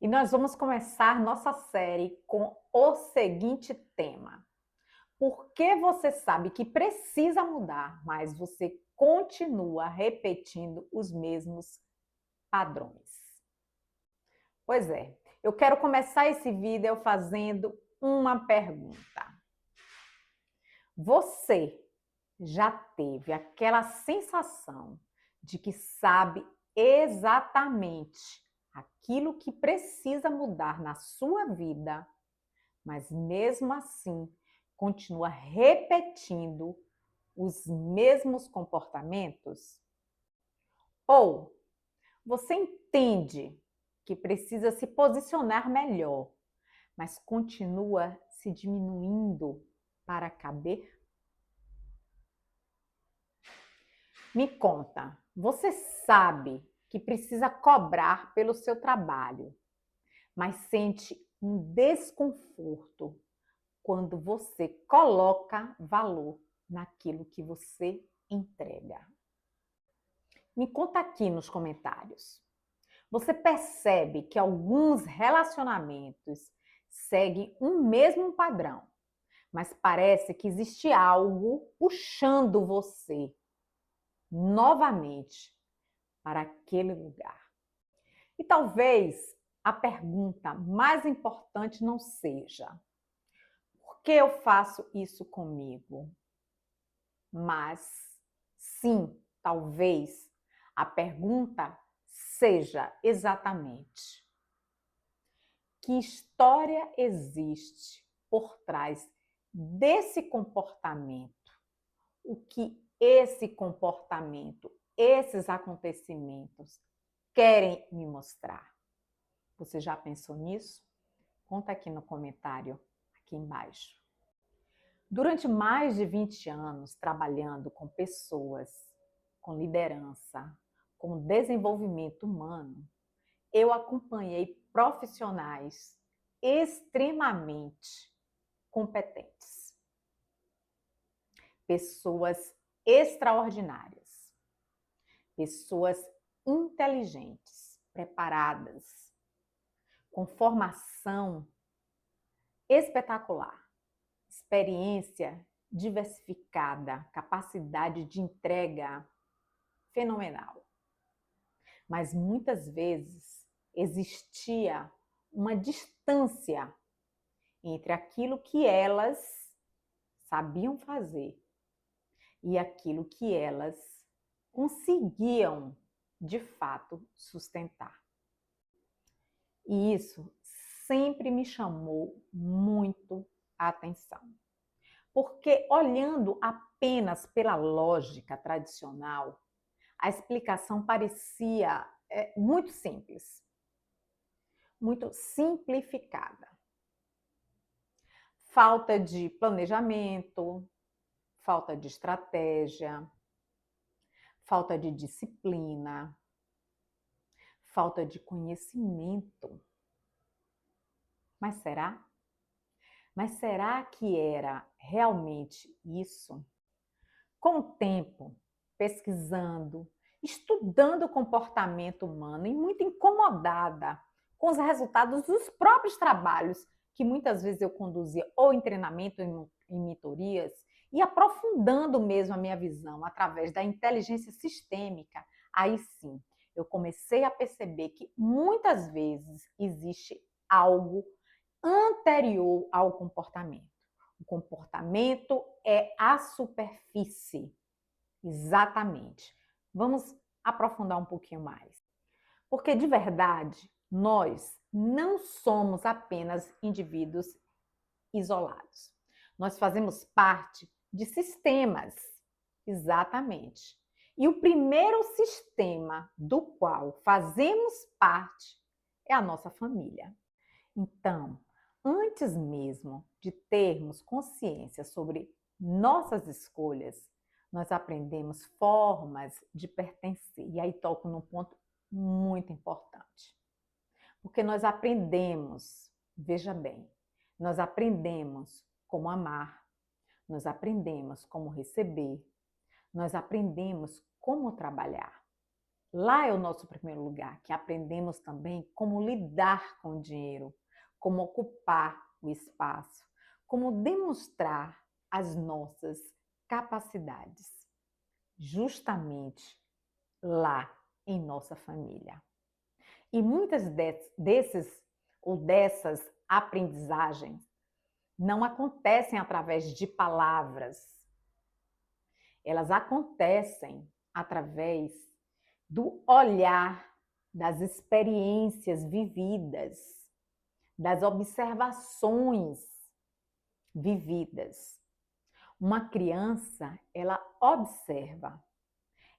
E nós vamos começar nossa série com o seguinte tema: por que você sabe que precisa mudar, mas você continua repetindo os mesmos padrões? Pois é, eu quero começar esse vídeo fazendo uma pergunta. Você já teve aquela sensação de que sabe exatamente aquilo que precisa mudar na sua vida, mas mesmo assim continua repetindo os mesmos comportamentos? Ou você entende que precisa se posicionar melhor, mas continua se diminuindo para caber? Me conta, você sabe que precisa cobrar pelo seu trabalho, mas sente um desconforto quando você coloca valor naquilo que você entrega? Me conta aqui nos comentários. Você percebe que alguns relacionamentos seguem um mesmo padrão, mas parece que existe algo puxando você novamente para aquele lugar? E talvez a pergunta mais importante não seja: por que eu faço isso comigo? Mas sim, talvez a pergunta seja exatamente: que história existe por trás desse comportamento? O que esse comportamento, esses acontecimentos querem me mostrar? Você já pensou nisso? Conta aqui no comentário, aqui embaixo. Durante mais de 20 anos trabalhando com pessoas, com liderança, com desenvolvimento humano, eu acompanhei profissionais extremamente competentes, pessoas extraordinárias, pessoas inteligentes, preparadas, com formação espetacular, experiência diversificada, capacidade de entrega fenomenal. Mas muitas vezes existia uma distância entre aquilo que elas sabiam fazer e aquilo que elas conseguiam de fato sustentar. E isso sempre me chamou muito a atenção. Porque olhando apenas pela lógica tradicional, a explicação parecia muito simples, muito simplificada. Falta de planejamento, falta de estratégia, falta de disciplina, falta de conhecimento. Mas será? Mas será que era realmente isso? Com o tempo, pesquisando, estudando o comportamento humano e muito incomodada com os resultados dos próprios trabalhos que muitas vezes eu conduzia ou em treinamento, em mentorias, e aprofundando mesmo a minha visão através da inteligência sistêmica, aí sim, eu comecei a perceber que muitas vezes existe algo anterior ao comportamento. O comportamento é a superfície. Exatamente. Vamos aprofundar um pouquinho mais. Porque de verdade, nós não somos apenas indivíduos isolados. Nós fazemos parte de sistemas. Exatamente. E o primeiro sistema do qual fazemos parte é a nossa família. Então, antes mesmo de termos consciência sobre nossas escolhas, nós aprendemos formas de pertencer. E aí toco num ponto muito importante. Porque nós aprendemos, veja bem, nós aprendemos como amar, nós aprendemos como receber, nós aprendemos como trabalhar. Lá é o nosso primeiro lugar, que aprendemos também como lidar com o dinheiro, como ocupar o espaço, como demonstrar as nossas capacidades, justamente lá em nossa família. E muitas desses ou dessas aprendizagens não acontecem através de palavras, elas acontecem através do olhar, das experiências vividas, das observações vividas. Uma criança, ela observa,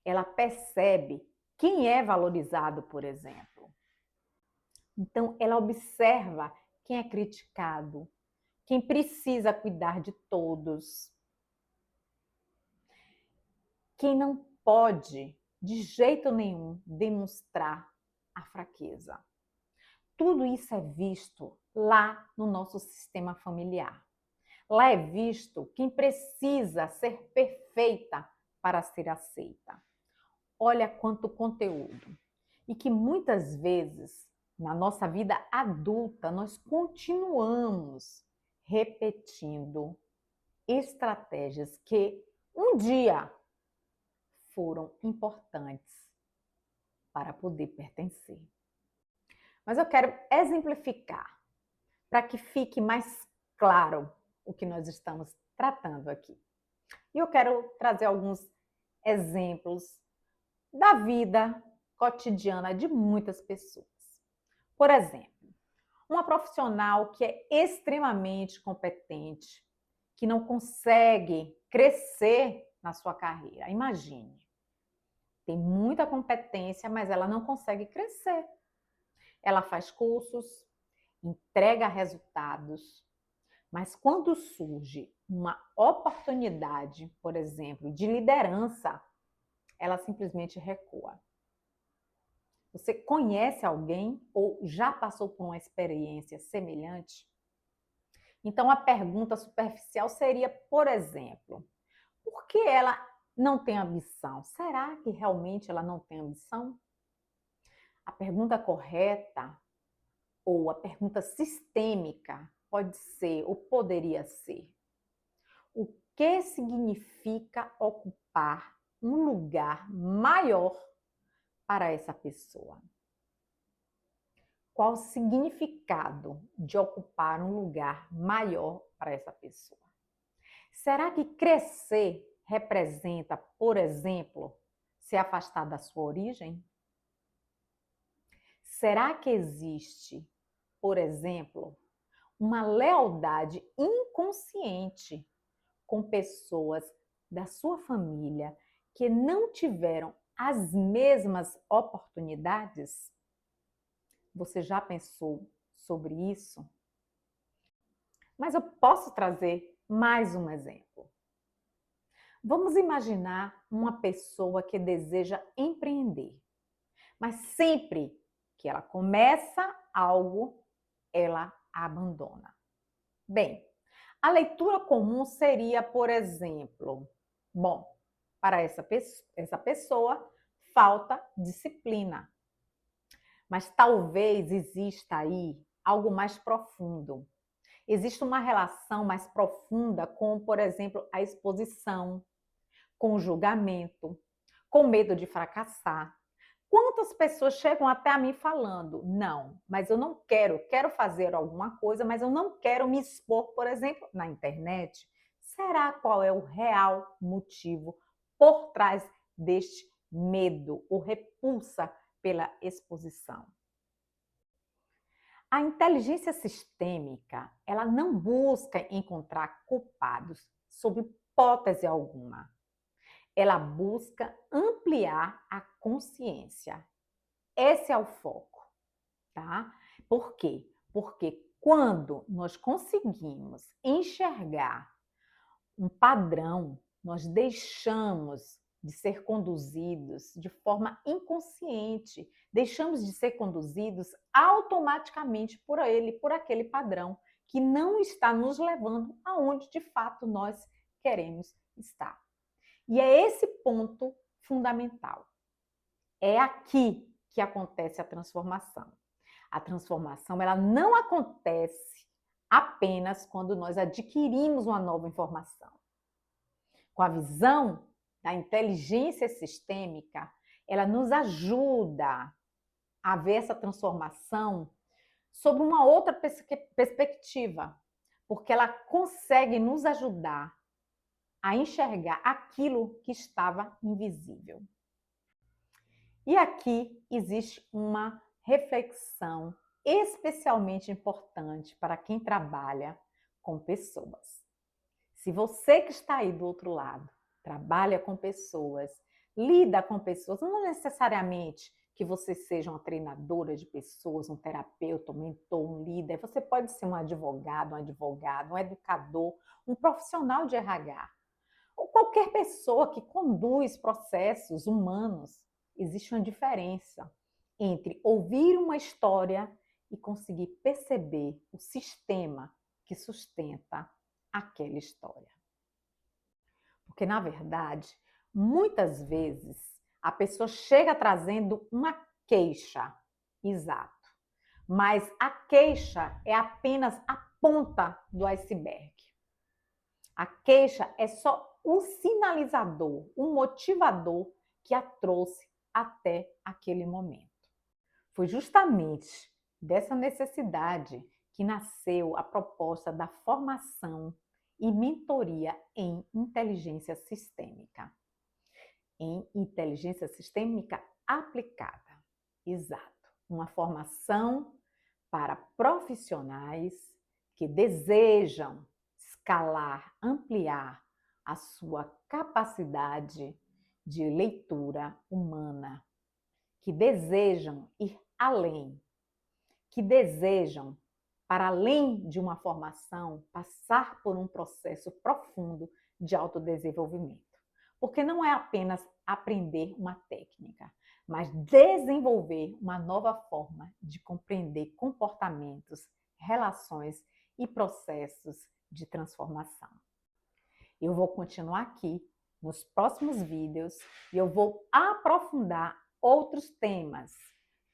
ela percebe quem é valorizado, por exemplo. Então, ela observa quem é criticado, quem precisa cuidar de todos, quem não pode, de jeito nenhum, demonstrar a fraqueza. Tudo isso é visto lá no nosso sistema familiar. Lá é visto quem precisa ser perfeita para ser aceita. Olha quanto conteúdo. E que muitas vezes, na nossa vida adulta, nós continuamos repetindo estratégias que um dia foram importantes para poder pertencer. Mas eu quero exemplificar para que fique mais claro o que nós estamos tratando aqui. E eu quero trazer alguns exemplos da vida cotidiana de muitas pessoas. Por exemplo, uma profissional que é extremamente competente, que não consegue crescer na sua carreira. Imagine, tem muita competência, mas ela não consegue crescer. Ela faz cursos, entrega resultados, mas quando surge uma oportunidade, por exemplo, de liderança, ela simplesmente recua. Você conhece alguém ou já passou por uma experiência semelhante? Então, a pergunta superficial seria, por exemplo, por que ela não tem ambição? Será que realmente ela não tem ambição? A pergunta correta ou a pergunta sistêmica pode ser ou poderia ser: o que significa ocupar um lugar maior para essa pessoa? Qual o significado de ocupar um lugar maior para essa pessoa? Será que crescer representa, por exemplo, se afastar da sua origem? Será que existe, por exemplo, uma lealdade inconsciente com pessoas da sua família que não tiveram as mesmas oportunidades? Você já pensou sobre isso? Mas eu posso trazer mais um exemplo. Vamos imaginar uma pessoa que deseja empreender, mas sempre que ela começa algo, ela abandona. Bem, a leitura comum seria, por exemplo, bom, para essa pessoa falta disciplina. Mas talvez exista aí algo mais profundo. Existe uma relação mais profunda com, por exemplo, a exposição, com o julgamento, com medo de fracassar. Quantas pessoas chegam até a mim falando, não, mas eu não quero fazer alguma coisa, mas eu não quero me expor, por exemplo, na internet? Será qual é o real motivo por trás deste medo ou repulsa pela exposição? A inteligência sistêmica, ela não busca encontrar culpados sob hipótese alguma. Ela busca ampliar a consciência. Esse é o foco, tá? Por quê? Porque quando nós conseguimos enxergar um padrão, nós deixamos de ser conduzidos de forma inconsciente, deixamos de ser conduzidos automaticamente por ele, por aquele padrão que não está nos levando aonde de fato nós queremos estar. E é esse ponto fundamental. É aqui que acontece a transformação. A transformação, ela não acontece apenas quando nós adquirimos uma nova informação. Com a visão da inteligência sistêmica, ela nos ajuda a ver essa transformação sob uma outra perspectiva, porque ela consegue nos ajudar a enxergar aquilo que estava invisível. E aqui existe uma reflexão especialmente importante para quem trabalha com pessoas. Se você que está aí do outro lado trabalha com pessoas, lida com pessoas, não necessariamente que você seja uma treinadora de pessoas, um terapeuta, um mentor, um líder, você pode ser um advogado, um educador, um profissional de RH, ou qualquer pessoa que conduz processos humanos. Existe uma diferença entre ouvir uma história e conseguir perceber o sistema que sustenta aquela história. Porque, na verdade, muitas vezes a pessoa chega trazendo uma queixa, exato, mas a queixa é apenas a ponta do iceberg. A queixa é só o sinalizador, o motivador que a trouxe até aquele momento. Foi justamente dessa necessidade que nasceu a proposta da formação e mentoria em inteligência sistêmica. Em inteligência sistêmica aplicada. Exato. Uma formação para profissionais que desejam escalar, ampliar a sua capacidade de leitura humana, que desejam ir além, que desejam, para além de uma formação, passar por um processo profundo de autodesenvolvimento. Porque não é apenas aprender uma técnica, mas desenvolver uma nova forma de compreender comportamentos, relações e processos de transformação. Eu vou continuar aqui nos próximos vídeos e eu vou aprofundar outros temas,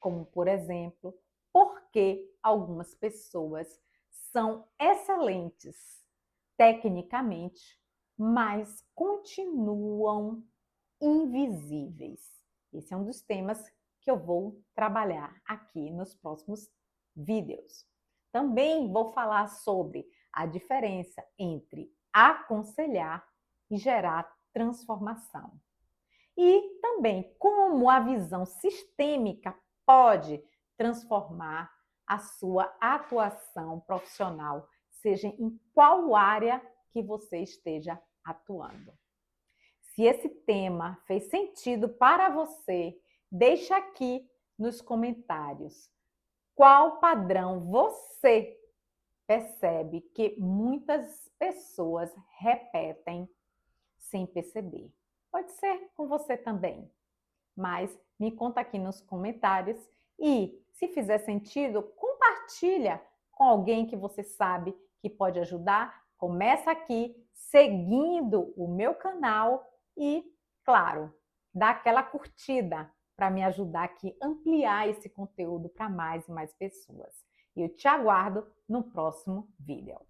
como, por exemplo, por que algumas pessoas são excelentes tecnicamente, mas continuam invisíveis. Esse é um dos temas que eu vou trabalhar aqui nos próximos vídeos. Também vou falar sobre a diferença entre aconselhar e gerar transformação. E também como a visão sistêmica pode transformar a sua atuação profissional, seja em qual área que você esteja atuando. Se esse tema fez sentido para você, deixa aqui nos comentários qual padrão você percebe que muitas pessoas repetem sem perceber. Pode ser com você também, mas me conta aqui nos comentários e, se fizer sentido, compartilha com alguém que você sabe que pode ajudar. Começa aqui seguindo o meu canal e, claro, dá aquela curtida para me ajudar aqui a ampliar esse conteúdo para mais e mais pessoas. E eu te aguardo no próximo vídeo.